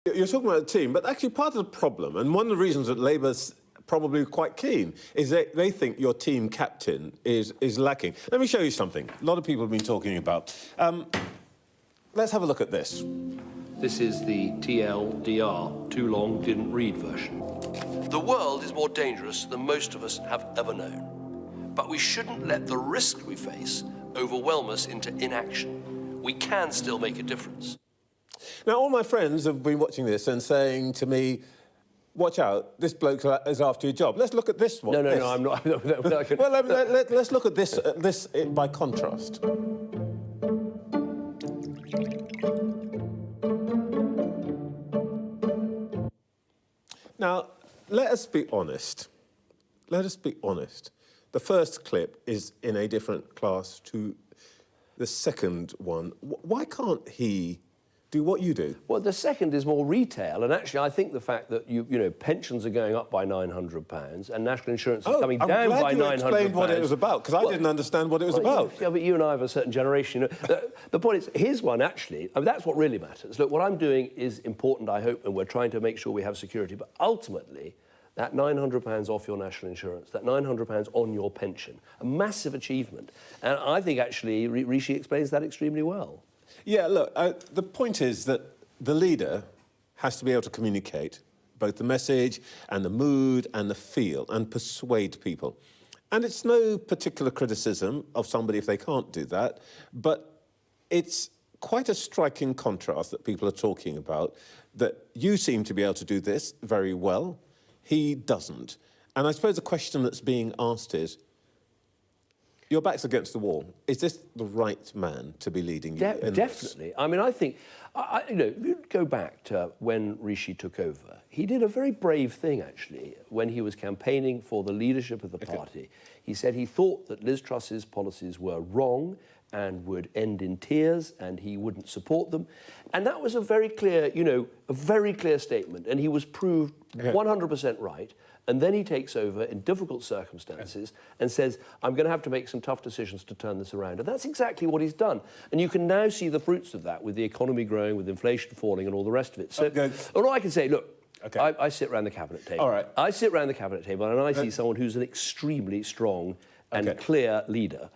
You're talking about a team, but actually part of the problem, and one of the reasons that Labour's probably quite keen, is that they think your team captain is lacking. Let me show you something a lot of people have been talking about. Let's have a look at this. This is the TLDR, too long, didn't read version. The world is more dangerous than most of us have ever known. But we shouldn't let the risk we face overwhelm us into inaction. We can still make a difference. Now, all my friends have been watching this and saying to me, watch out, this bloke is after your job. Let's look at this one. No, I'm not. Well, let's look at this by contrast. Now, let us be honest. Let us be honest. The first clip is in a different class to the second one. Why can't he do what you do? Well, the second is more retail, and actually I think the fact that, you know, pensions are going up by £900 and national insurance is coming down by £900... I'm glad you explained what it was about, because I didn't understand what it was about. Yeah, but you and I have a certain generation. You know, the point is, here's one, actually, I mean, that's what really matters. Look, what I'm doing is important, I hope, and we're trying to make sure we have security, but ultimately, that £900 off your national insurance, that £900 on your pension, a massive achievement. And I think, actually, Rishi explains that extremely well. Yeah, look, the point is that the leader has to be able to communicate both the message and the mood and the feel and persuade people. And it's no particular criticism of somebody if they can't do that, but it's quite a striking contrast that people are talking about, that you seem to be able to do this very well, he doesn't. And I suppose the question that's being asked is, your back's against the wall. Is this the right man to be leading you? Definitely. I mean, I think, you know, if you go back to when Rishi took over, he did a very brave thing, actually, when he was campaigning for the leadership of the party. He said he thought that Liz Truss's policies were wrong and would end in tears, and he wouldn't support them. And that was a very clear, you know, a very clear statement, and he was proved 100% right. And then he takes over in difficult circumstances and says, I'm going to have to make some tough decisions to turn this around. And that's exactly what he's done. And you can now see the fruits of that with the economy growing, with inflation falling and all the rest of it. So all I can say, look, I sit around the cabinet table. All right. I sit around the cabinet table and I see someone who's an extremely strong and clear leader